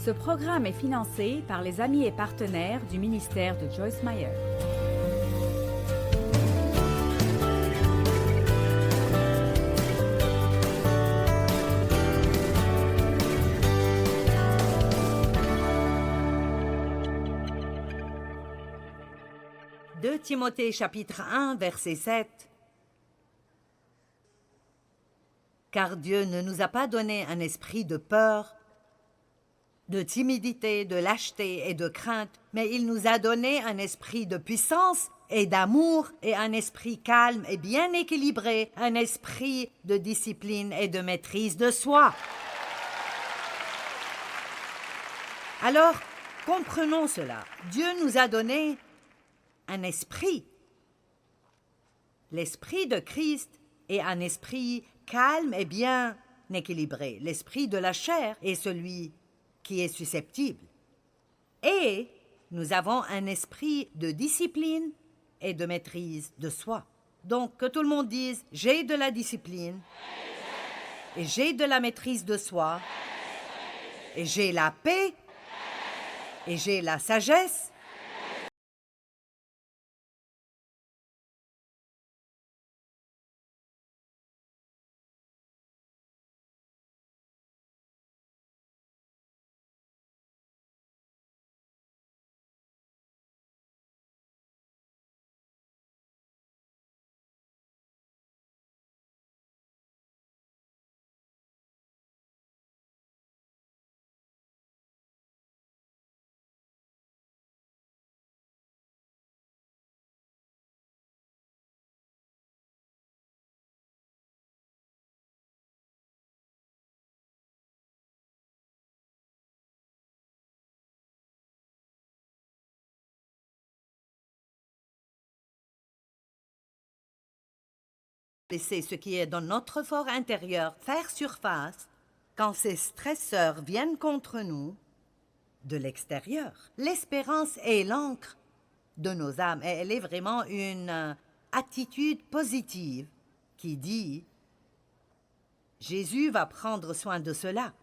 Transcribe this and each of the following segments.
Ce programme est financé par les amis et partenaires du ministère de Joyce Meyer. « 2 Timothée chapitre 1, verset 7. Car Dieu ne nous a pas donné un esprit de peur, de timidité, de lâcheté et de crainte, mais il nous a donné un esprit de puissance et d'amour et un esprit calme et bien équilibré, un esprit de discipline et de maîtrise de soi. » Alors, comprenons cela. Dieu nous a donné un esprit. L'esprit de Christ est un esprit calme et bien équilibré. L'esprit de la chair est celui qui est susceptible. Et nous avons un esprit de discipline et de maîtrise de soi. Donc, que tout le monde dise « j'ai de la discipline, et j'ai de la maîtrise de soi, et j'ai la paix, et j'ai la sagesse, laisser ce qui est dans notre fort intérieur faire surface quand ces stresseurs viennent contre nous de l'extérieur. L'espérance est l'encre de nos âmes et elle est vraiment une attitude positive qui dit « Jésus va prendre soin de cela ».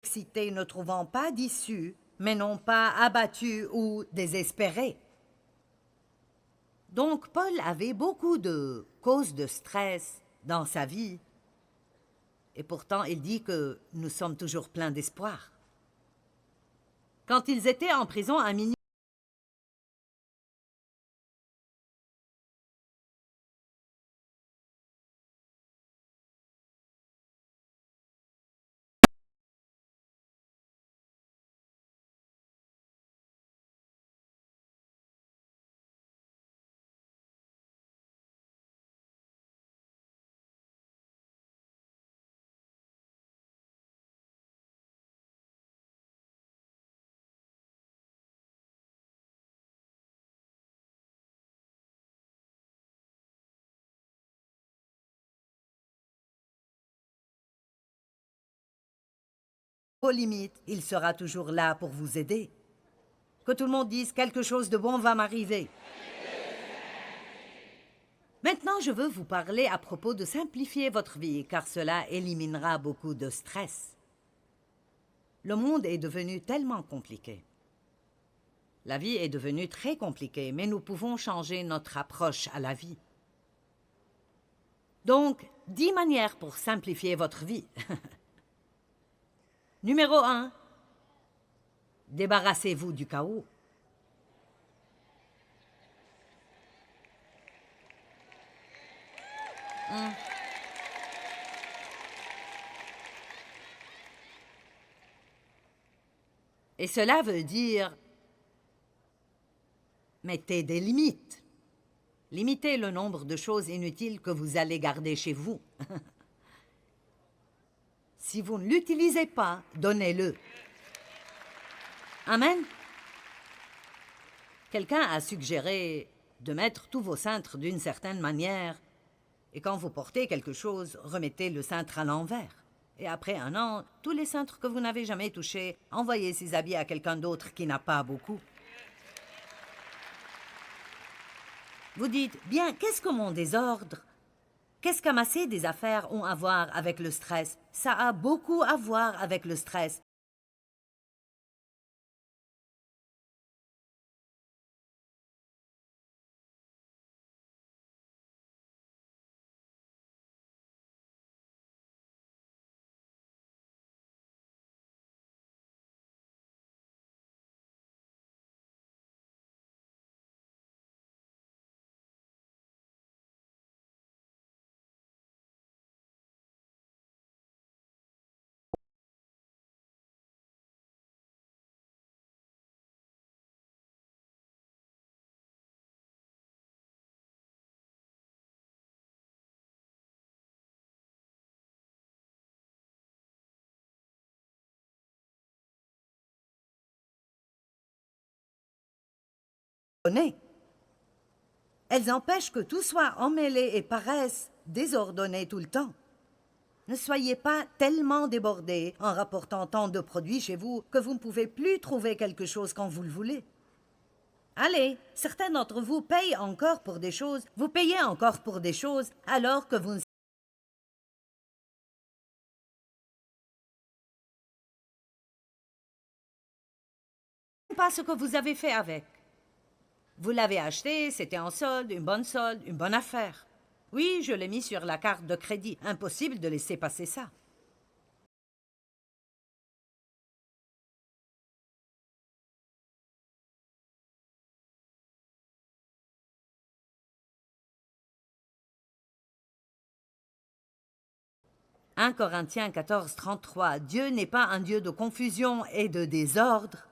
perplexité ne trouvant pas d'issue, mais non pas abattus ou désespérés. Donc Paul avait beaucoup de causes de stress dans sa vie. Et pourtant, il dit que nous sommes toujours pleins d'espoir. Quand ils étaient en prison à minuit, aux limites, il sera toujours là pour vous aider. Que tout le monde dise quelque chose de bon va m'arriver. Maintenant, je veux vous parler à propos de simplifier votre vie, car cela éliminera beaucoup de stress. Le monde est devenu tellement compliqué. La vie est devenue très compliquée, mais nous pouvons changer notre approche à la vie. Donc, 10 manières pour simplifier votre vie. Numéro 1. Débarrassez-vous du chaos. Et cela veut dire mettez des limites. Limitez le nombre de choses inutiles que vous allez garder chez vous. Si vous ne l'utilisez pas, donnez-le. Amen. Quelqu'un a suggéré de mettre tous vos cintres d'une certaine manière, et quand vous portez quelque chose, remettez le cintre à l'envers. Et après 1 an, tous les cintres que vous n'avez jamais touchés, envoyez ces habits à quelqu'un d'autre qui n'a pas beaucoup. Vous dites, bien, qu'est-ce que mon désordre? Qu'est-ce qu'amasser des affaires ont à voir avec le stress? Ça a beaucoup à voir avec le stress. Elles empêchent que tout soit emmêlé et paraisse désordonné tout le temps. Ne soyez pas tellement débordés en rapportant tant de produits chez vous que vous ne pouvez plus trouver quelque chose quand vous le voulez. Allez, certains d'entre vous payent encore pour des choses, vous payez encore pour des choses alors que vous ne savez pas ce que vous avez fait avec. Vous l'avez acheté, c'était en solde, une bonne affaire. Oui, je l'ai mis sur la carte de crédit. Impossible de laisser passer ça. « 1 Corinthiens 14, 33 Dieu n'est pas un Dieu de confusion et de désordre,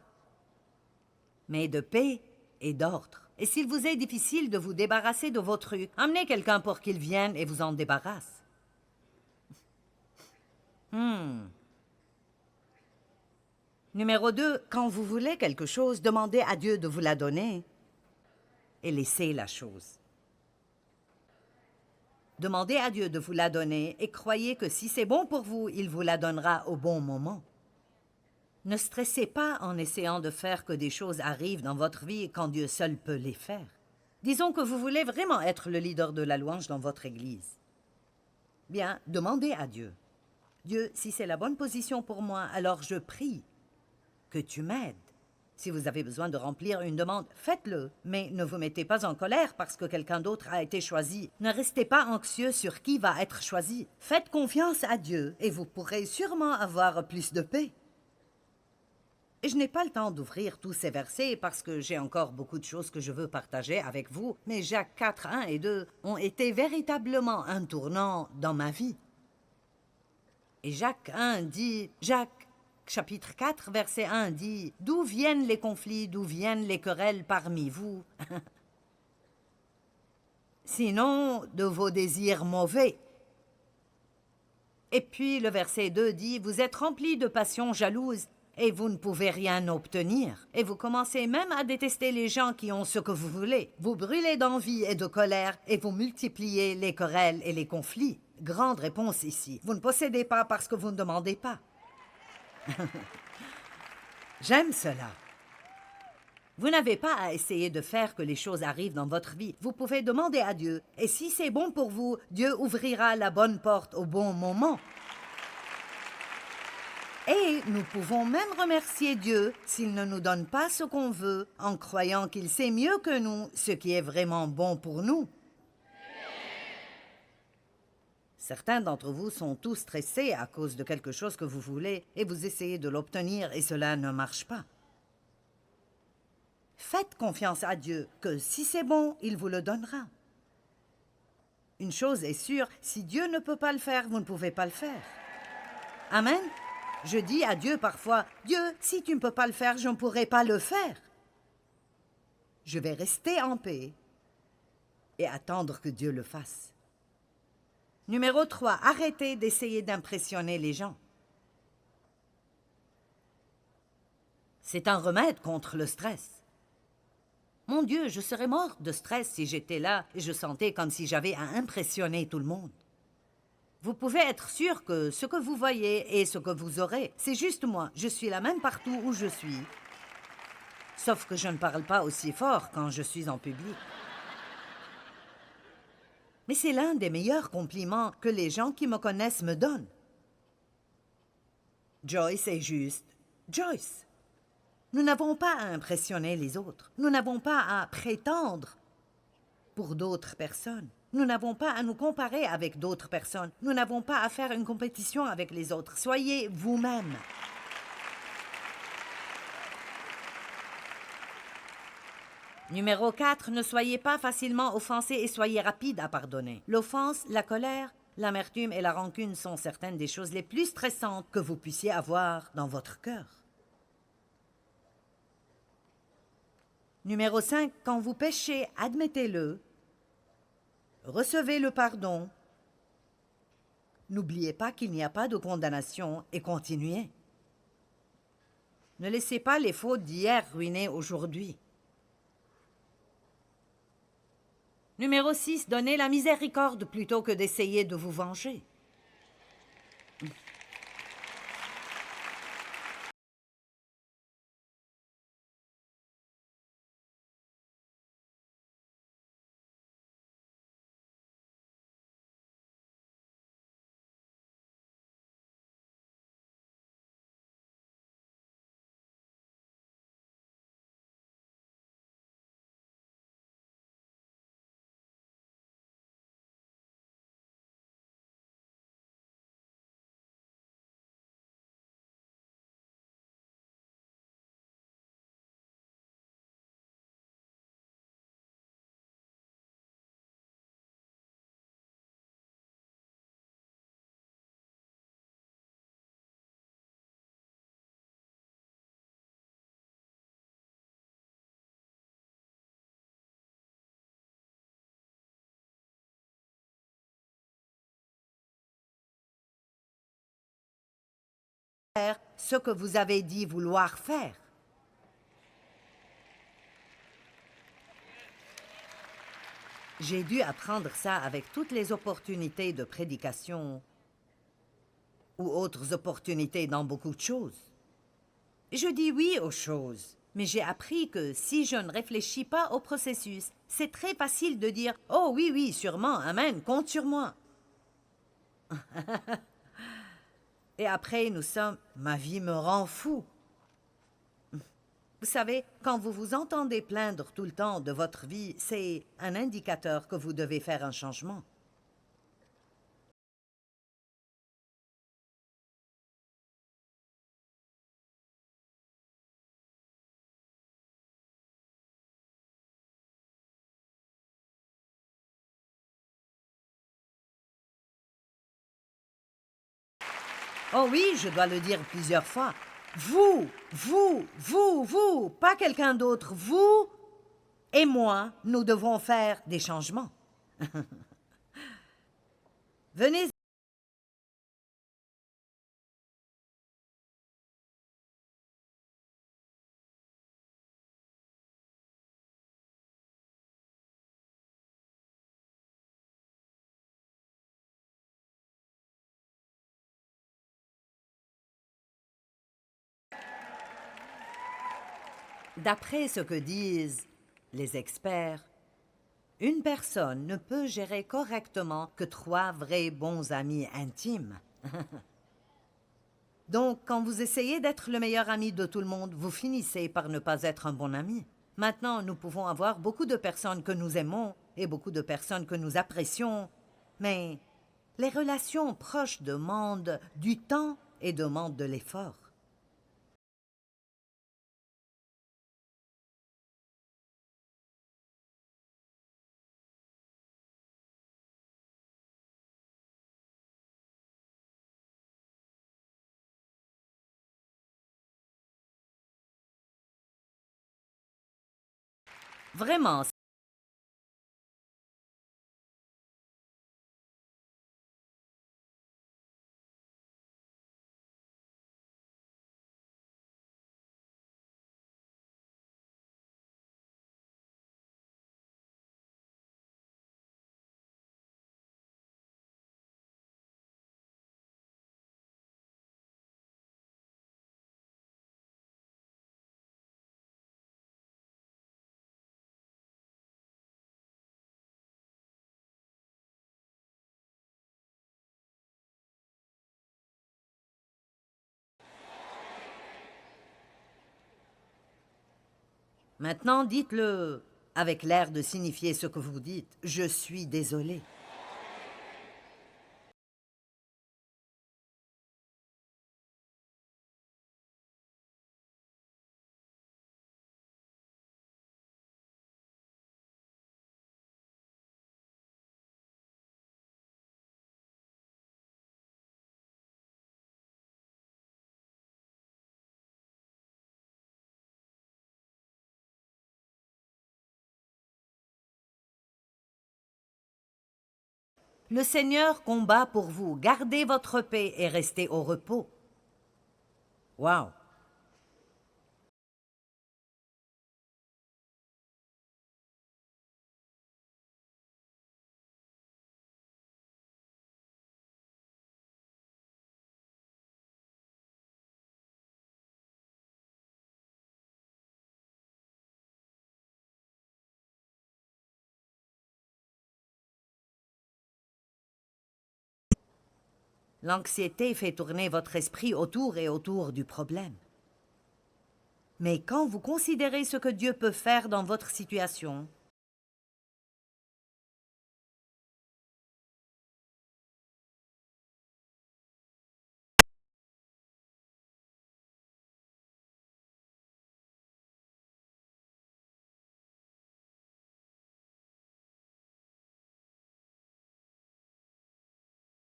mais de paix et d'ordre. Et s'il vous est difficile de vous débarrasser de vos trucs, amenez quelqu'un pour qu'il vienne et vous en débarrasse. Numéro 2, quand vous voulez quelque chose, demandez à Dieu de vous la donner et laissez la chose. Demandez à Dieu de vous la donner et croyez que si c'est bon pour vous, il vous la donnera au bon moment. Ne stressez pas en essayant de faire que des choses arrivent dans votre vie quand Dieu seul peut les faire. Disons que vous voulez vraiment être le leader de la louange dans votre église. Bien, demandez à Dieu. Dieu, si c'est la bonne position pour moi, alors je prie que tu m'aides. Si vous avez besoin de remplir une demande, faites-le, mais ne vous mettez pas en colère parce que quelqu'un d'autre a été choisi. Ne restez pas anxieux sur qui va être choisi. Faites confiance à Dieu et vous pourrez sûrement avoir plus de paix. Et je n'ai pas le temps d'ouvrir tous ces versets parce que j'ai encore beaucoup de choses que je veux partager avec vous, mais Jacques 4, 1 et 2 ont été véritablement un tournant dans ma vie. Et Jacques 1 dit, chapitre 4, verset 1 dit « D'où viennent les conflits, d'où viennent les querelles parmi vous? Sinon, de vos désirs mauvais. » Et puis le verset 2 dit « Vous êtes remplis de passions jalouses et vous ne pouvez rien obtenir. Et vous commencez même à détester les gens qui ont ce que vous voulez. Vous brûlez d'envie et de colère et vous multipliez les querelles et les conflits. » Grande réponse ici. Vous ne possédez pas parce que vous ne demandez pas. J'aime cela. Vous n'avez pas à essayer de faire que les choses arrivent dans votre vie. Vous pouvez demander à Dieu. Et si c'est bon pour vous, Dieu ouvrira la bonne porte au bon moment. Et nous pouvons même remercier Dieu s'il ne nous donne pas ce qu'on veut, en croyant qu'il sait mieux que nous ce qui est vraiment bon pour nous. Certains d'entre vous sont tous stressés à cause de quelque chose que vous voulez et vous essayez de l'obtenir et cela ne marche pas. Faites confiance à Dieu que si c'est bon, il vous le donnera. Une chose est sûre, si Dieu ne peut pas le faire, vous ne pouvez pas le faire. Amen. Je dis à Dieu parfois, « Dieu, si tu ne peux pas le faire, je ne pourrai pas le faire. » Je vais rester en paix et attendre que Dieu le fasse. Numéro 3, arrêtez d'essayer d'impressionner les gens. C'est un remède contre le stress. Mon Dieu, je serais morte de stress si j'étais là et je sentais comme si j'avais à impressionner tout le monde. Vous pouvez être sûr que ce que vous voyez et ce que vous aurez, c'est juste moi. Je suis la même partout où je suis. Sauf que je ne parle pas aussi fort quand je suis en public. Mais c'est l'un des meilleurs compliments que les gens qui me connaissent me donnent. Joyce est juste Joyce. Nous n'avons pas à impressionner les autres. Nous n'avons pas à prétendre pour d'autres personnes. Nous n'avons pas à nous comparer avec d'autres personnes. Nous n'avons pas à faire une compétition avec les autres. Soyez vous-même. Numéro 4, ne soyez pas facilement offensés et soyez rapides à pardonner. L'offense, la colère, l'amertume et la rancune sont certaines des choses les plus stressantes que vous puissiez avoir dans votre cœur. Numéro 5, quand vous péchez, admettez-le. Recevez le pardon. N'oubliez pas qu'il n'y a pas de condamnation et continuez. Ne laissez pas les fautes d'hier ruiner aujourd'hui. Numéro 6, donnez la miséricorde plutôt que d'essayer de vous venger. Faire ce que vous avez dit vouloir faire. J'ai dû apprendre ça avec toutes les opportunités de prédication ou autres opportunités dans beaucoup de choses. Je dis oui aux choses, mais j'ai appris que si je ne réfléchis pas au processus, c'est très facile de dire « Oh oui, oui, sûrement, amen, compte sur moi ». Et après, nous sommes... Ma vie me rend fou. Vous savez, quand vous vous entendez plaindre tout le temps de votre vie, c'est un indicateur que vous devez faire un changement. Oh oui, je dois le dire plusieurs fois. Vous, pas quelqu'un d'autre. Vous et moi, nous devons faire des changements. Venez. D'après ce que disent les experts, une personne ne peut gérer correctement que 3 vrais bons amis intimes. Donc, quand vous essayez d'être le meilleur ami de tout le monde, vous finissez par ne pas être un bon ami. Maintenant, nous pouvons avoir beaucoup de personnes que nous aimons et beaucoup de personnes que nous apprécions, mais les relations proches demandent du temps et demandent de l'effort. Vraiment. Maintenant, dites-le avec l'air de signifier ce que vous dites. Je suis désolé. Le Seigneur combat pour vous. Gardez votre paix et restez au repos. Wow. L'anxiété fait tourner votre esprit autour et autour du problème. Mais quand vous considérez ce que Dieu peut faire dans votre situation,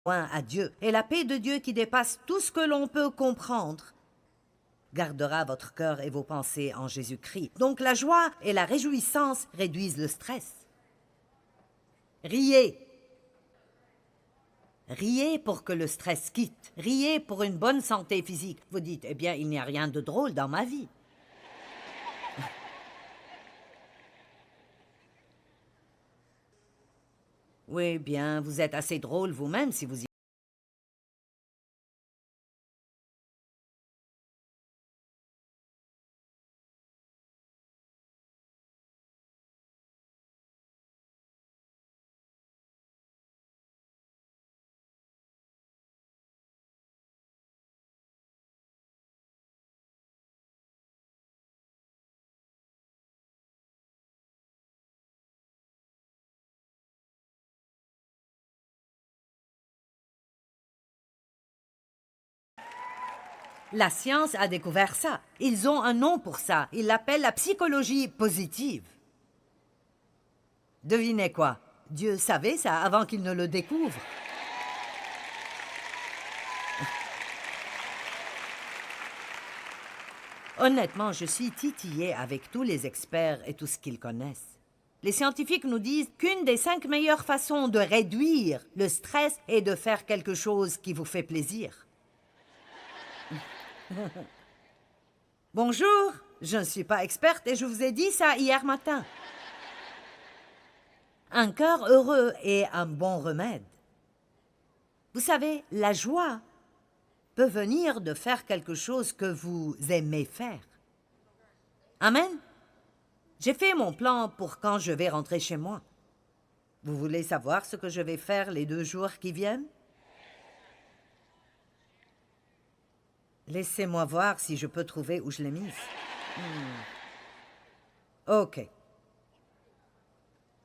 loin à Dieu, et la paix de Dieu qui dépasse tout ce que l'on peut comprendre, gardera votre cœur et vos pensées en Jésus-Christ. Donc la joie et la réjouissance réduisent le stress. Riez. Riez pour que le stress quitte. Riez pour une bonne santé physique. Vous dites, eh bien, il n'y a rien de drôle dans ma vie. Oui, bien, vous êtes assez drôle vous-même si vous y La science a découvert ça. Ils ont un nom pour ça. Ils l'appellent la psychologie positive. Devinez quoi? Dieu savait ça avant qu'il ne le découvre. Honnêtement, je suis titillée avec tous les experts et tout ce qu'ils connaissent. Les scientifiques nous disent qu'une des 5 meilleures façons de réduire le stress est de faire quelque chose qui vous fait plaisir. Bonjour, je ne suis pas experte et je vous ai dit ça hier matin. Un cœur heureux est un bon remède. Vous savez, la joie peut venir de faire quelque chose que vous aimez faire. Amen. J'ai fait mon plan pour quand je vais rentrer chez moi. Vous voulez savoir ce que je vais faire les 2 jours qui viennent? Laissez-moi voir si je peux trouver où je l'ai mise. OK.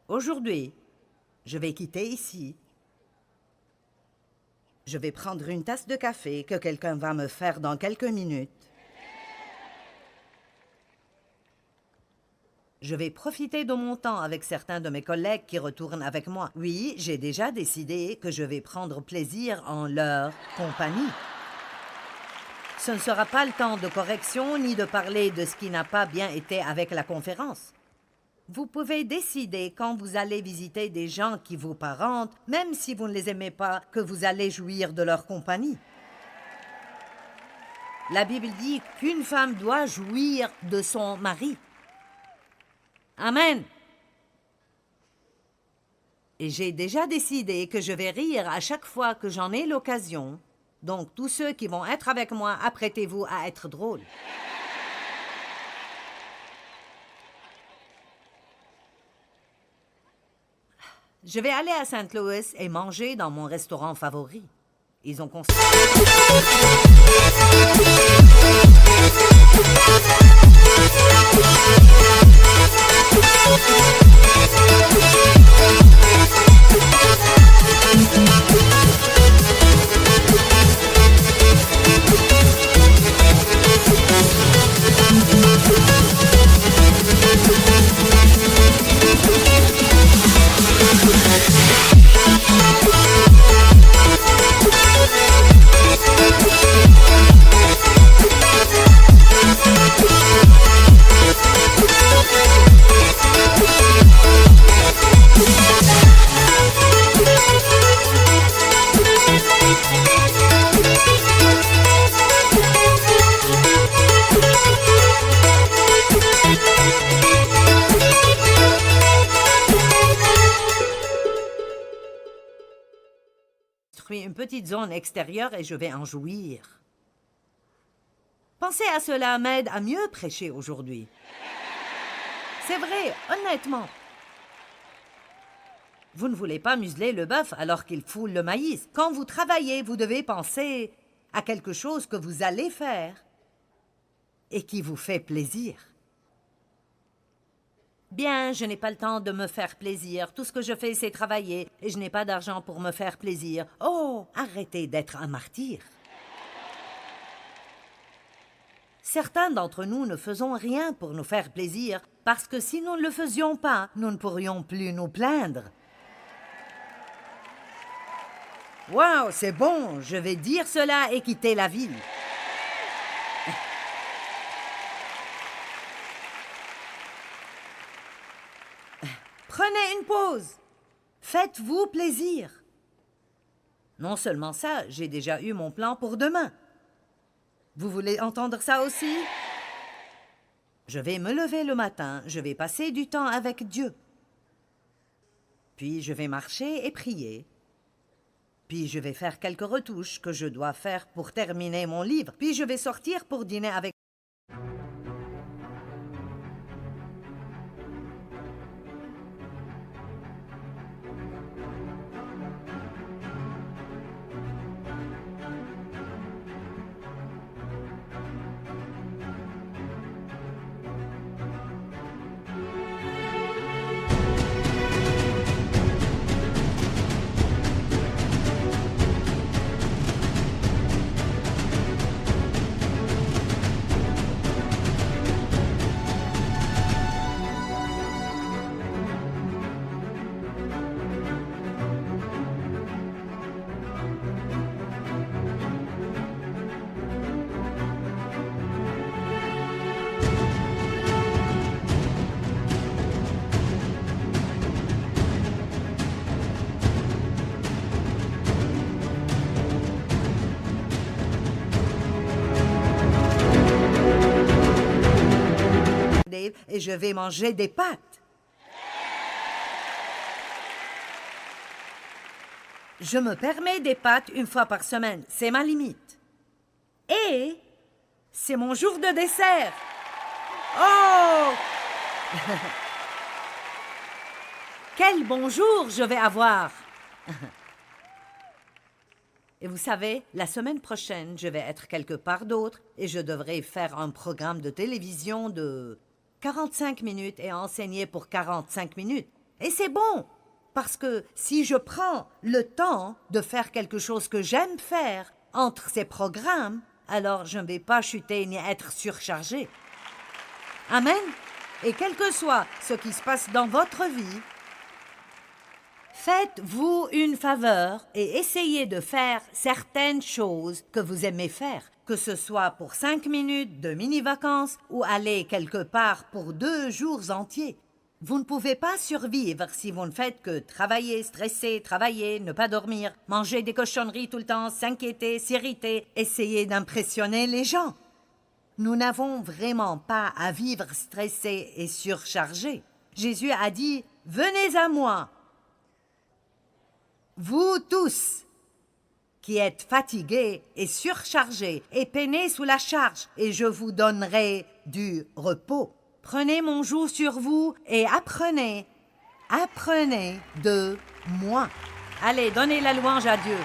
Aujourd'hui, je vais quitter ici. Je vais prendre une tasse de café que quelqu'un va me faire dans quelques minutes. Je vais profiter de mon temps avec certains de mes collègues qui retournent avec moi. Oui, j'ai déjà décidé que je vais prendre plaisir en leur compagnie. Ce ne sera pas le temps de correction ni de parler de ce qui n'a pas bien été avec la conférence. Vous pouvez décider quand vous allez visiter des gens qui vous parentent, même si vous ne les aimez pas, que vous allez jouir de leur compagnie. La Bible dit qu'une femme doit jouir de son mari. Amen. Et j'ai déjà décidé que je vais rire à chaque fois que j'en ai l'occasion. Donc, tous ceux qui vont être avec moi, apprêtez-vous à être drôles. Je vais aller à St. Louis et manger dans mon restaurant favori. Ils ont construit... une petite zone extérieure et je vais en jouir. Penser à cela m'aide à mieux prêcher aujourd'hui. C'est vrai, honnêtement. Vous ne voulez pas museler le bœuf alors qu'il foule le maïs. Quand vous travaillez, vous devez penser à quelque chose que vous allez faire et qui vous fait plaisir. Bien, je n'ai pas le temps de me faire plaisir. Tout ce que je fais, c'est travailler et je n'ai pas d'argent pour me faire plaisir. Oh, arrêtez d'être un martyr. Certains d'entre nous ne faisons rien pour nous faire plaisir parce que si nous ne le faisions pas, nous ne pourrions plus nous plaindre. Wow, c'est bon, je vais dire cela et quitter la ville. Prenez une pause. Faites-vous plaisir. Non seulement ça, j'ai déjà eu mon plan pour demain. Vous voulez entendre ça aussi? Je vais me lever le matin, je vais passer du temps avec Dieu. Puis je vais marcher et prier. Puis je vais faire quelques retouches que je dois faire pour terminer mon livre. Puis je vais sortir pour dîner avec... lève et je vais manger des pâtes. Je me permets des pâtes une fois par semaine, c'est ma limite. Et c'est mon jour de dessert. Oh! Quel bon jour je vais avoir! Et vous savez, la semaine prochaine, je vais être quelque part d'autre et je devrais faire un programme de télévision de 45 minutes et enseigner pour 45 minutes. Et c'est bon, parce que si je prends le temps de faire quelque chose que j'aime faire entre ces programmes, alors je ne vais pas chuter ni être surchargé. Amen. Et quel que soit ce qui se passe dans votre vie, faites-vous une faveur et essayez de faire certaines choses que vous aimez faire, que ce soit pour 5 minutes de mini-vacances ou aller quelque part pour 2 jours entiers. Vous ne pouvez pas survivre si vous ne faites que travailler, stresser, travailler, ne pas dormir, manger des cochonneries tout le temps, s'inquiéter, s'irriter, essayer d'impressionner les gens. Nous n'avons vraiment pas à vivre stressés et surchargés. Jésus a dit « Venez à moi ». Vous tous qui êtes fatigués et surchargés et peinés sous la charge, et je vous donnerai du repos. Prenez mon joug sur vous et apprenez de moi. Allez, donnez la louange à Dieu.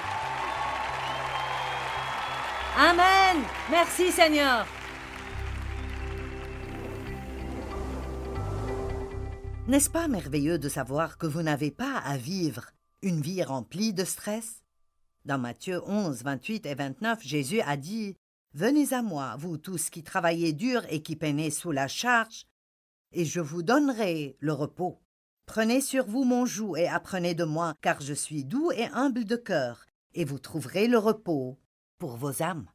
Amen. Merci Seigneur. N'est-ce pas merveilleux de savoir que vous n'avez pas à vivre une vie remplie de stress? Dans Matthieu 11, 28 et 29, Jésus a dit « Venez à moi, vous tous qui travaillez dur et qui peinez sous la charge, et je vous donnerai le repos. Prenez sur vous mon joug et apprenez de moi, car je suis doux et humble de cœur, et vous trouverez le repos pour vos âmes. »